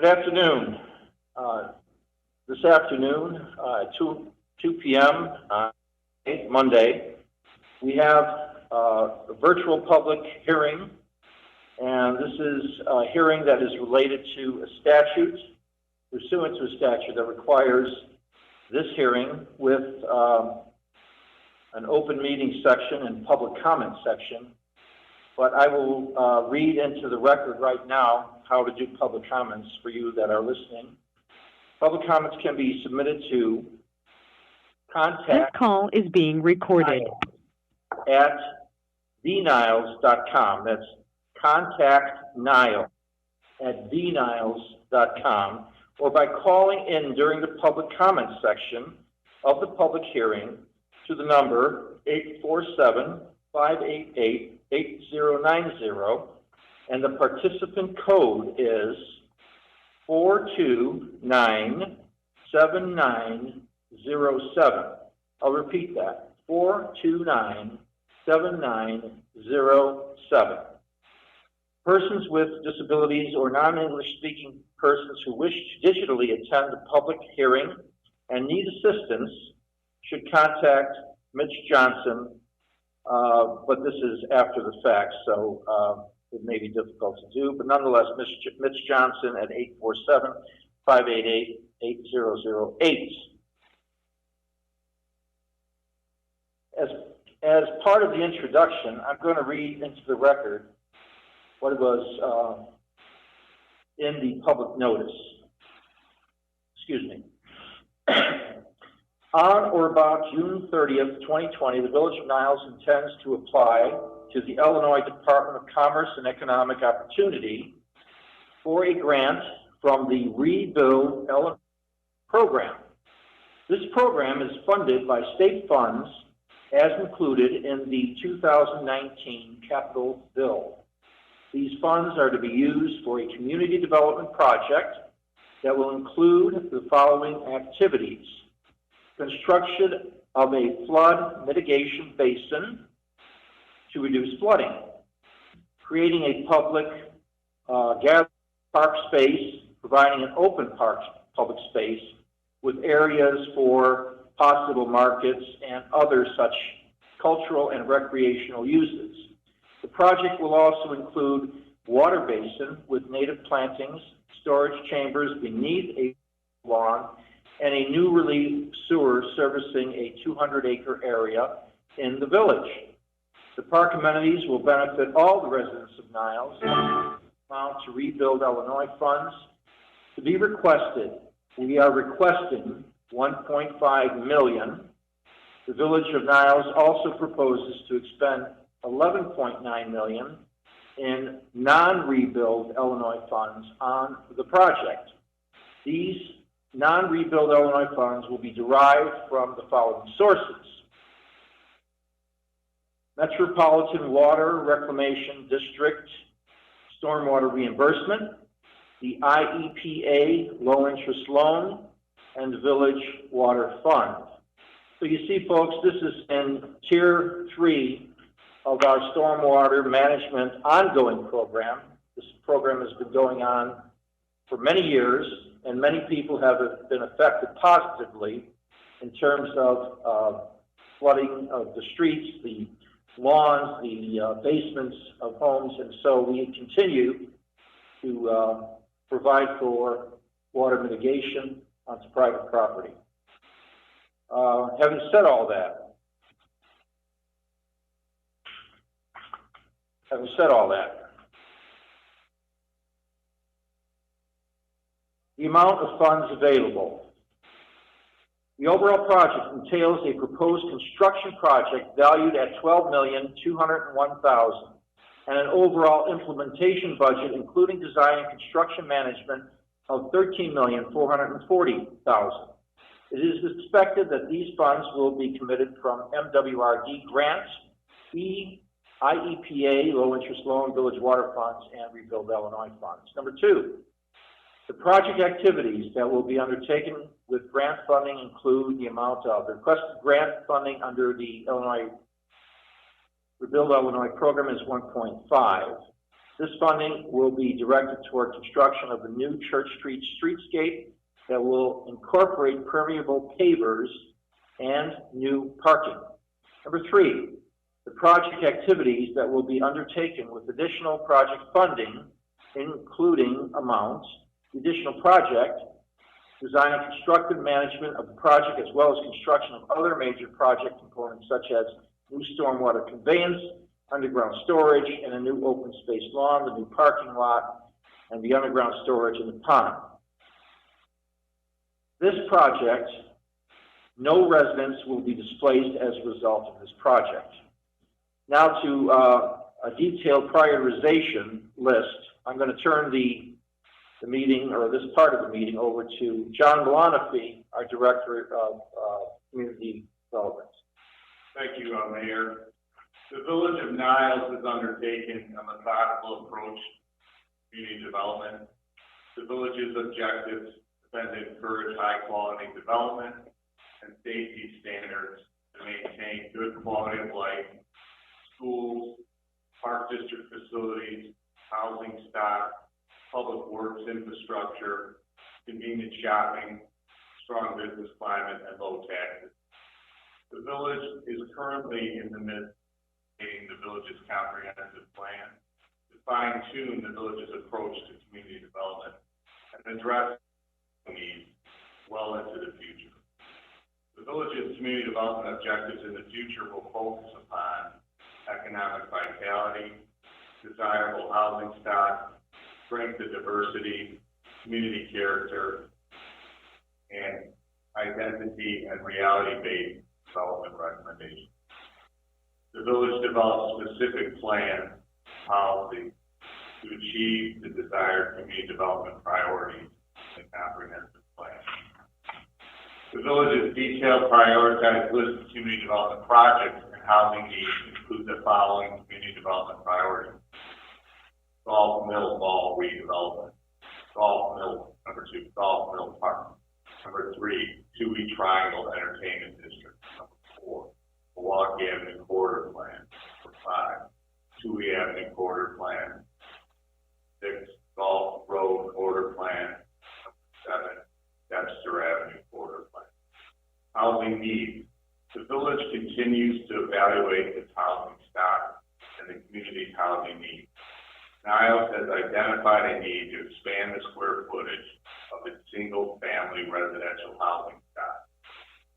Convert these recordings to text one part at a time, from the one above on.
Good afternoon. This afternoon, 2 p.m. Monday, we have a virtual public hearing, and this is a hearing that is related to a statute, pursuant to a statute that requires this hearing with an open meeting section and public comment section. But I will read into the record right now how to do public comments for you that are listening. Public comments can be submitted to contact. This call is being recorded. At theniles.com. That's contact Niles at theniles.com, or by calling in during the public comment section of the public hearing to the number 847-588-8090, and the participant code is 4297907. I'll repeat that, 4297907. Persons with disabilities or non-English speaking persons who wish to digitally attend the public hearing and need assistance should contact Mitch Johnson, but this is after the fact, so it may be difficult to do, but nonetheless, Mitch Johnson at 847-588-8008. As part of the introduction, I'm going to read into the record what was in the public notice. Excuse me. On or about June 30th, 2020, the Village of Niles intends to apply to the Illinois Department of Commerce and Economic Opportunity for a grant from the Rebuild Illinois program. This program is funded by state funds as included in the 2019 capital bill. These funds are to be used for a community development project that will include the following activities: construction of a flood mitigation basin to reduce flooding, creating a public gathering park space, providing an open park public space with areas for possible markets and other such cultural and recreational uses. The project will also include water basin with native plantings, storage chambers beneath a lawn, and a new relief sewer servicing a 200-acre area in the village. The park amenities will benefit all the residents of Niles. Amount to Rebuild Illinois funds to be requested. We are requesting $1.5 million. The Village of Niles also proposes to expend $11.9 million in non-Rebuild Illinois funds on the project. These non-Rebuild Illinois funds will be derived from the following sources: Metropolitan Water Reclamation District stormwater reimbursement, the IEPA low-interest loan, and the Village Water Fund. So you see, folks, this is in Tier 3 of our stormwater management ongoing program. This program has been going on for many years, and many people have been affected positively in terms of flooding of the streets, the lawns, the basements of homes, and so we continue to provide for water mitigation onto private property. Having said all that, the amount of funds available. The overall project entails a proposed construction project valued at $12,201,000 and an overall implementation budget, including design and construction management, of $13,440,000. It is expected that these funds will be committed from MWRD grants, IEPA, low-interest loan, Village Water Funds, and Rebuild Illinois funds. Number two, the project activities that will be undertaken with grant funding include the amount of requested grant funding under the Illinois Rebuild Illinois program is $1.5. This funding will be directed toward construction of the new Church Street streetscape that will incorporate permeable pavers and new parking. Number 3, the project activities that will be undertaken with additional project funding, including amounts, the additional project, design and constructive management of the project, as well as construction of other major project components such as new stormwater conveyance, underground storage, and a new open space lawn, the new parking lot, and the underground storage in the pond. This project, no residents will be displaced as a result of this project. Now to a detailed prioritization list. I'm going to turn the meeting, or this part of the meeting, over to John Malanofi, our Director of Community Development. Thank you, Mayor. The Village of Niles has undertaken a methodical approach to community development. The village's objectives have been to encourage high-quality development and safety standards to maintain good quality of life, schools, park district facilities, housing stock, public works infrastructure, convenient shopping, strong business climate, and low taxes. The village is currently in the midst of creating the village's comprehensive plan to fine-tune the village's approach to community development and address needs well into the future. The village's community development objectives in the future will focus upon economic vitality, desirable housing stock, strength of diversity, community character, and identity and reality-based development recommendations. The village develops specific plan policy to achieve the desired community development priorities in a comprehensive plan. The village's detailed prioritized list of community development projects and housing needs include the following community development priorities: Golf Mill Mall redevelopment, Golf Mill, number 2, Golf Mill Park, number 3, Tui Triangle Entertainment District, number 4, Milwaukee Avenue Corridor Plan, number 5, Tui Avenue Corridor Plan, 6, Golf Road Corridor Plan, number 7, Dexter Avenue Corridor Plan. Housing needs. The village continues to evaluate its housing stock and the community's housing needs. Niles has identified a need to expand the square footage of its single-family residential housing stock.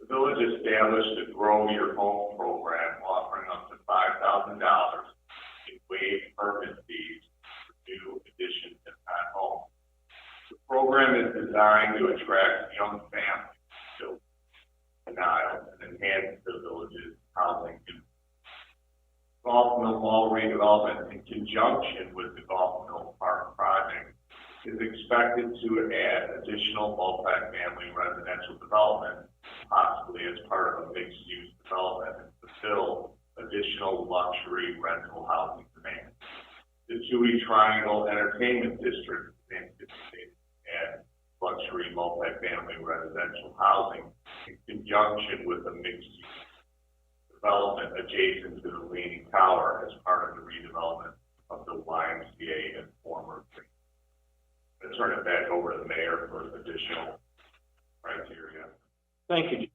The village established a Grow Your Home program offering up to $5,000 in waived permit fees for new additions and on-homes. The program is designed to attract young families to Niles and enhance the village's housing. Golf Mill Mall redevelopment, in conjunction with the Golf Mill Park project, is expected to add additional multi-family residential development, possibly as part of a mixed-use development, and fulfill additional luxury rental housing demand. The Tui Triangle Entertainment District is anticipated to add luxury multi-family residential housing in conjunction with a mixed-use development adjacent to the Leaning Tower as part of the redevelopment of the YMCA and former. I'll turn it back over to the mayor for additional criteria. Thank you.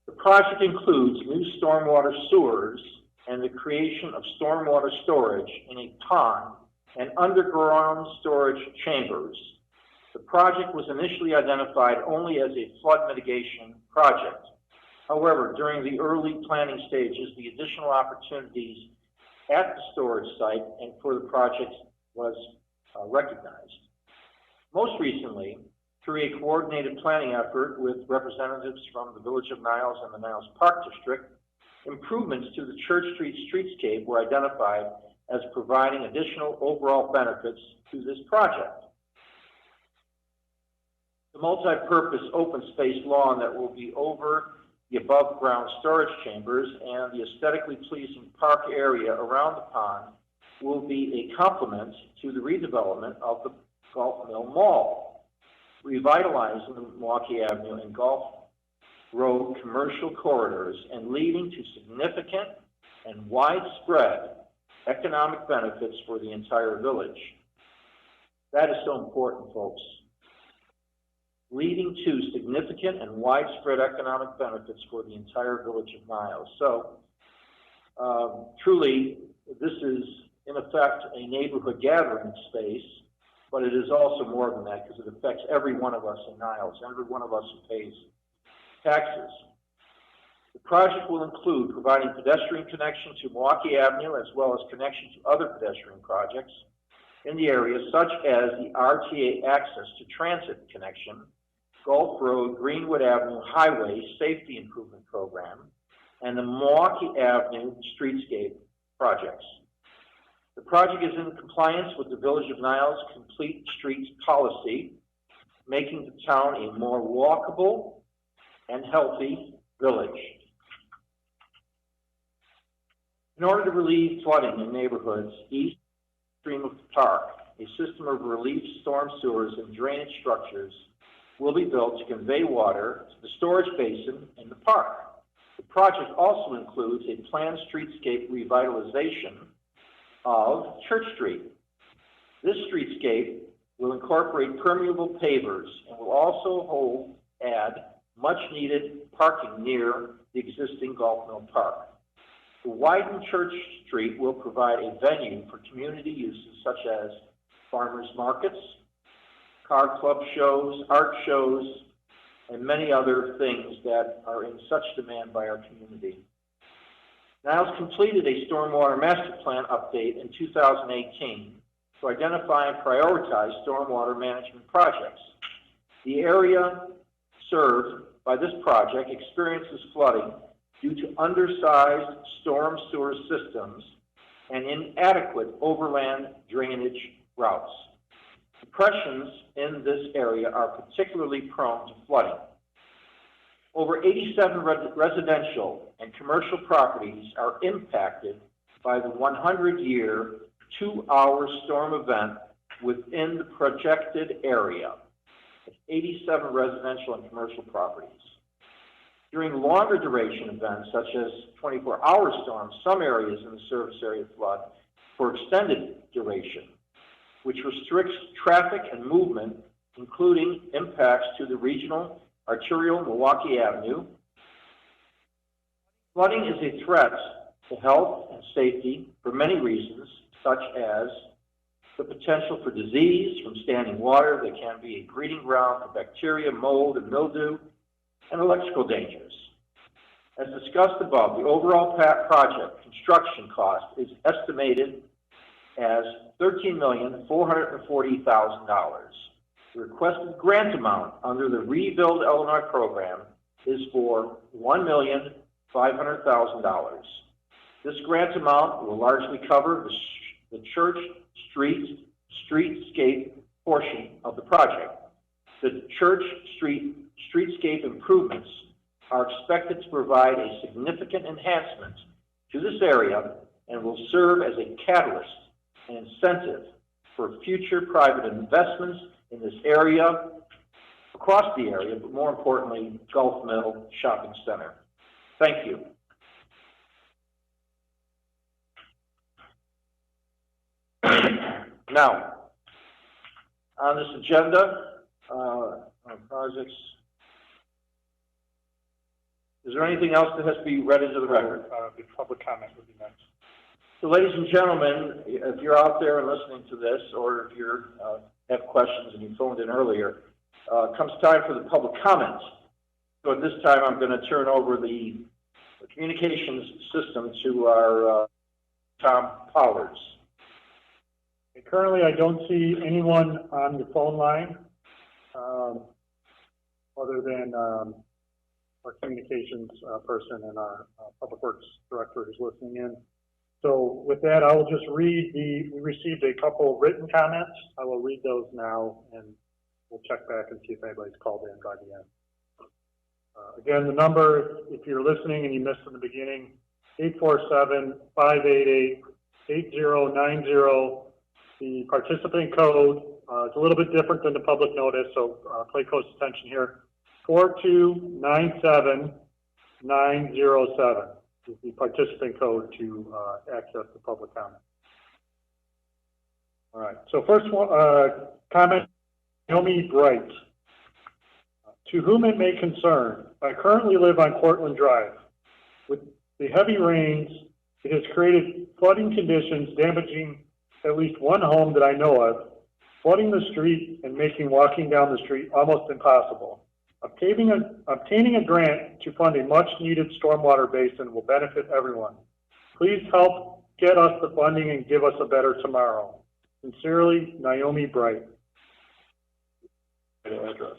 The project includes new stormwater sewers and the creation of stormwater storage in a pond and underground storage chambers. The project was initially identified only as a flood mitigation project. However, during the early planning stages, the additional opportunities at the storage site and for the project was recognized. Most recently, through a coordinated planning effort with representatives from the Village of Niles and the Niles Park District, improvements to the Church Street streetscape were identified as providing additional overall benefits to this project. The multi-purpose open space lawn that will be over the above-ground storage chambers and the aesthetically pleasing park area around the pond will be a complement to the redevelopment of the Golf Mill Mall, revitalizing the Milwaukee Avenue and Golf Road commercial corridors and leading to significant and widespread economic benefits for the entire village. That is so important, folks. Leading to significant and widespread economic benefits for the entire village of Niles. So, truly, this is, in effect, a neighborhood gathering space, but it is also more than that because it affects every one of us in Niles, every one of us who pays taxes. The project will include providing pedestrian connection to Milwaukee Avenue as well as connection to other pedestrian projects in the area, such as the RTA Access to Transit Connection, Gulf Road, Greenwood Avenue Highway Safety Improvement Program, and the Milwaukee Avenue Streetscape projects. The project is in compliance with the Village of Niles Complete Streets Policy, making the town a more walkable and healthy village. In order to relieve flooding in neighborhoods east stream of the park, a system of relief storm sewers and drainage structures will be built to convey water to the storage basin in the park. The project also includes a planned streetscape revitalization of Church Street. This streetscape will incorporate permeable pavers and will also add much-needed parking near the existing Golf Mill Park. The widened Church Street will provide a venue for community uses such as farmers markets, car club shows, art shows, and many other things that are in such demand by our community. Niles completed a stormwater master plan update in 2018 to identify and prioritize stormwater management projects. The area served by this project experiences flooding due to undersized storm sewer systems and inadequate overland drainage routes. Depressions in this area are particularly prone to flooding. Over 87 residential and commercial properties are impacted by the 100-year, 2-hour storm event within the projected area. 87 residential and commercial properties. During longer duration events, such as 24-hour storms, some areas in the service area flood for extended duration, which restricts traffic and movement, including impacts to the regional arterial Milwaukee Avenue. Flooding is a threat to health and safety for many reasons, such as the potential for disease from standing water that can be a breeding ground for bacteria, mold, and mildew, and electrical dangers. As discussed above, the overall project construction cost is estimated as $13,440,000. The requested grant amount under the Rebuild Illinois program is for $1,500,000. This grant amount will largely cover the Church Street streetscape portion of the project. The Church Street streetscape improvements are expected to provide a significant enhancement to this area and will serve as a catalyst and incentive for future private investments in this area, across the area, but more importantly, Gulf Mill Shopping Center. Thank you. Now, on this agenda, on projects, is there anything else that has to be read into the record? The public comment would be next. So, ladies and gentlemen, if you're out there and listening to this, or if you have questions and you phoned in earlier, comes time for the public comments. So at this time, I'm going to turn over the communications system to our Tom Powers. Currently, I don't see anyone on the phone line other than our communications person and our public works director who's listening in. So with that, I will just read we received a couple written comments. I will read those now and we'll check back and see if anybody's called in by the end. Again, the number, if you're listening and you missed in the beginning, 847-588-8090. The participant code, it's a little bit different than the public notice, so pay close attention here. 4297907 is the participant code to access the public comment. All right, so first one, comment, Naomi Bright. To whom it may concern, I currently live on Cortland Drive. With the heavy rains, it has created flooding conditions damaging at least one home that I know of, flooding the street and making walking down the street almost impossible. Obtaining a grant to fund a much-needed stormwater basin will benefit everyone. Please help get us the funding and give us a better tomorrow. Sincerely, Naomi Bright. Address.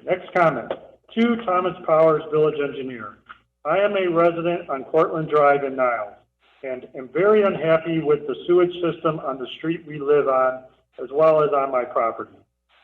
Next comment. To Thomas Powers, Village Engineer. I am a resident on Cortland Drive in Niles and am very unhappy with the sewage system on the street we live on, as well as on my property.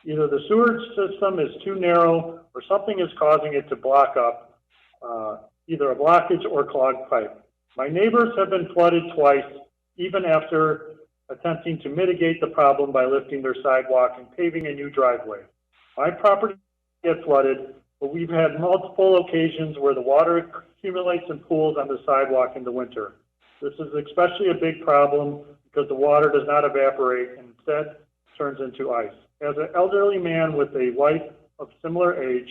Either the sewage system is too narrow or something is causing it to block up, either a blockage or clogged pipe. My neighbors have been flooded twice, even after attempting to mitigate the problem by lifting their sidewalk and paving a new driveway. My property gets flooded, but we've had multiple occasions where the water accumulates in pools on the sidewalk in the winter. This is especially a big problem because the water does not evaporate and instead turns into ice. As an elderly man with a wife of similar age,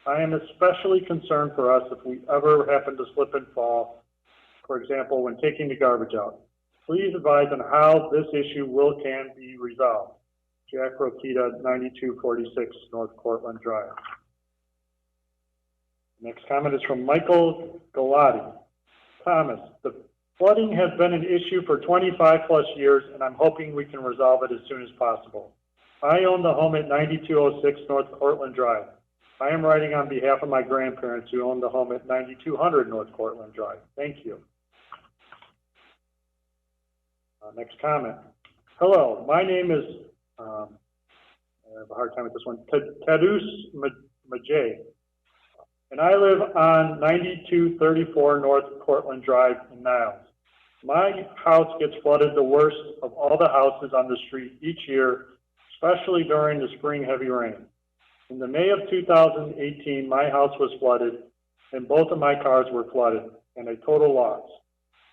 I am especially concerned for us if we ever happen to slip and fall, for example, when taking the garbage out. Please advise on how this issue can be resolved. Jack Rokita, 9246 North Cortland Drive. Next comment is from Michael Galati. Thomas, the flooding has been an issue for 25 plus years, and I'm hoping we can resolve it as soon as possible. I own the home at 9206 North Cortland Drive. I am writing on behalf of my grandparents who own the home at 9200 North Cortland Drive. Thank you. Next comment. Hello, my name is, I have a hard time with this one, Tadus Majay, and I live on 9234 North Cortland Drive in Niles. My house gets flooded the worst of all the houses on the street each year, especially during the spring heavy rain. In the May of 2018, my house was flooded and both of my cars were flooded and a total loss.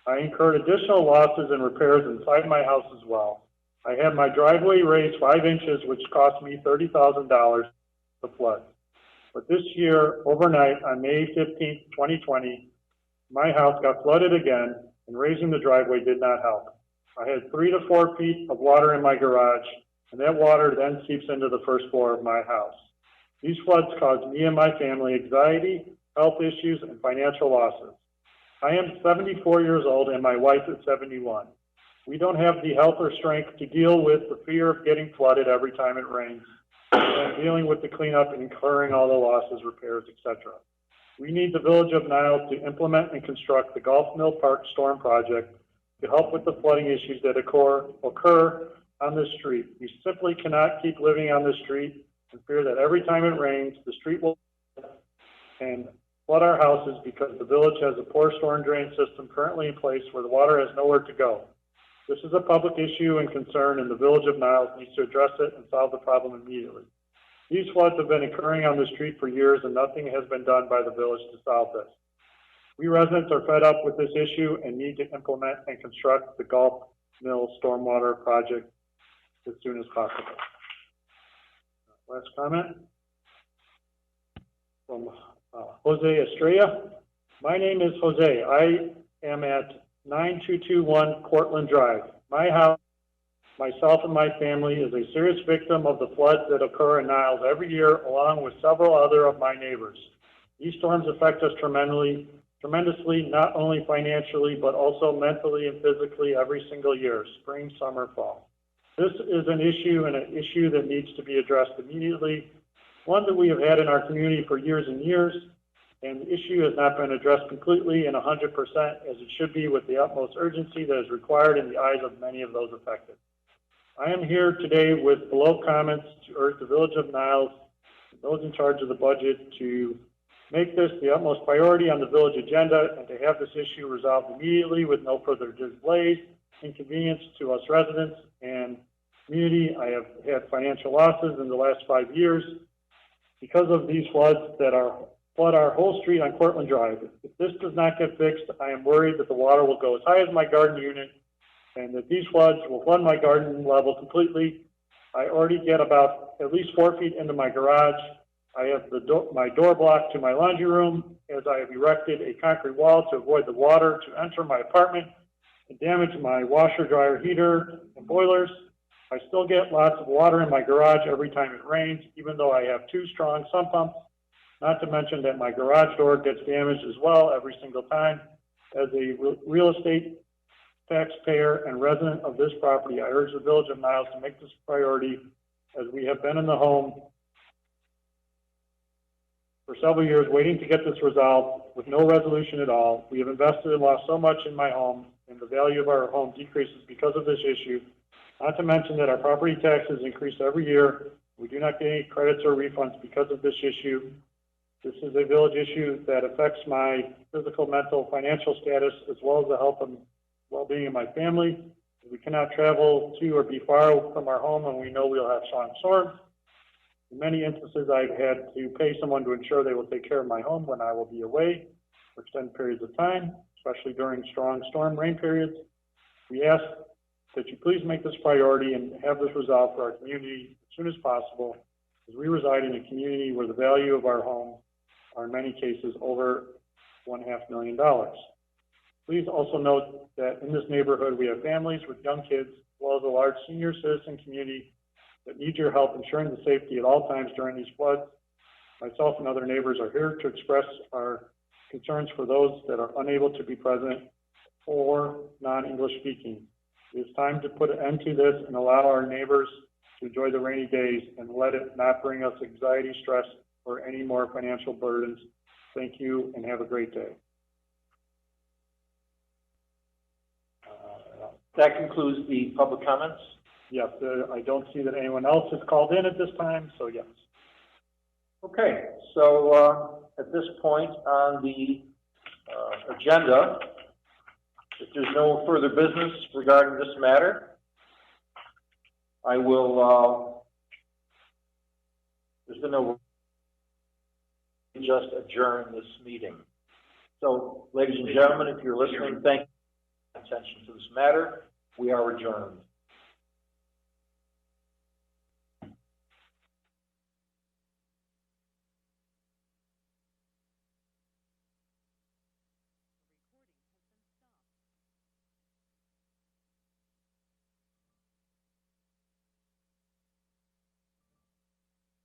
I incurred additional losses and repairs inside my house as well. I had my driveway raised 5 inches, which cost me $30,000 to flood. But this year, overnight, on May 15th, 2020, my house got flooded again, and raising the driveway did not help. I had 3 to 4 feet of water in my garage, and that water then seeps into the first floor of my house. These floods caused me and my family anxiety, health issues, and financial losses. I am 74 years old and my wife is 71. We don't have the health or strength to deal with the fear of getting flooded every time it rains, and dealing with the cleanup and incurring all the losses, repairs, etc. We need the Village of Niles to implement and construct the Golf Mill Park Storm Project to help with the flooding issues that occur on this street. We simply cannot keep living on this street and fear that every time it rains, the street will and flood our houses because the village has a poor storm drain system currently in place where the water has nowhere to go. This is a public issue and concern, and the Village of Niles needs to address it and solve the problem immediately. These floods have been occurring on the street for years, and nothing has been done by the village to solve this. We residents are fed up with this issue and need to implement and construct the Golf Mill Stormwater Project as soon as possible. Last comment from Jose Estrella. My name is Jose. I am at 9221 Cortland Drive. My house, myself and my family is a serious victim of the floods that occur in Niles every year, along with several other of my neighbors. These storms affect us tremendously, not only financially, but also mentally and physically every single year, spring, summer, fall. This is an issue that needs to be addressed immediately, one that we have had in our community for years and years, and the issue has not been addressed completely and 100% as it should be with the utmost urgency that is required in the eyes of many of those affected. I am here today with below comments to urge the Village of Niles, those in charge of the budget, to make this the utmost priority on the village agenda and to have this issue resolved immediately with no further delays, inconvenience to us residents and community. I have had financial losses in the last 5 years because of these floods that flood our whole street on Cortland Drive. If this does not get fixed, I am worried that the water will go as high as my garden unit and that these floods will flood my garden level completely. I already get about at least 4 feet into my garage. I have my door blocked to my laundry room, as I have erected a concrete wall to avoid the water to enter my apartment and damage my washer, dryer, heater, and boilers. I still get lots of water in my garage every time it rains, even though I have 2 strong sump pumps. Not to mention that my garage door gets damaged as well every single time. As a real estate taxpayer and resident of this property, I urge the Village of Niles to make this a priority, as we have been in the home for several years waiting to get this resolved with no resolution at all. We have invested and lost so much in my home, and the value of our home decreases because of this issue. Not to mention that our property taxes increase every year. We do not get any credits or refunds because of this issue. This is a village issue that affects my physical, mental, financial status, as well as the health and well-being of my family. We cannot travel to or be far from our home, and we know we'll have strong storms. In many instances, I've had to pay someone to ensure they will take care of my home when I will be away for extended periods of time, especially during strong storm rain periods. We ask that you please make this a priority and have this resolved for our community as soon as possible, as we reside in a community where the value of our home are in many cases over $1.5 million. Please also note that in this neighborhood, we have families with young kids, as well as a large senior citizen community that need your help ensuring the safety at all times during these floods. Myself and other neighbors are here to express our concerns for those that are unable to be present or non-English speaking. It is time to put an end to this and allow our neighbors to enjoy the rainy days and let it not bring us anxiety, stress, or any more financial burdens. Thank you and have a great day. That concludes the public comments. Yes, I don't see that anyone else has called in at this time, so yes. Okay, so at this point on the agenda, if there's no further business regarding this matter, I will, there's been no, just adjourn this meeting. So, ladies and gentlemen, if you're listening, thank you for your attention to this matter. We are adjourned.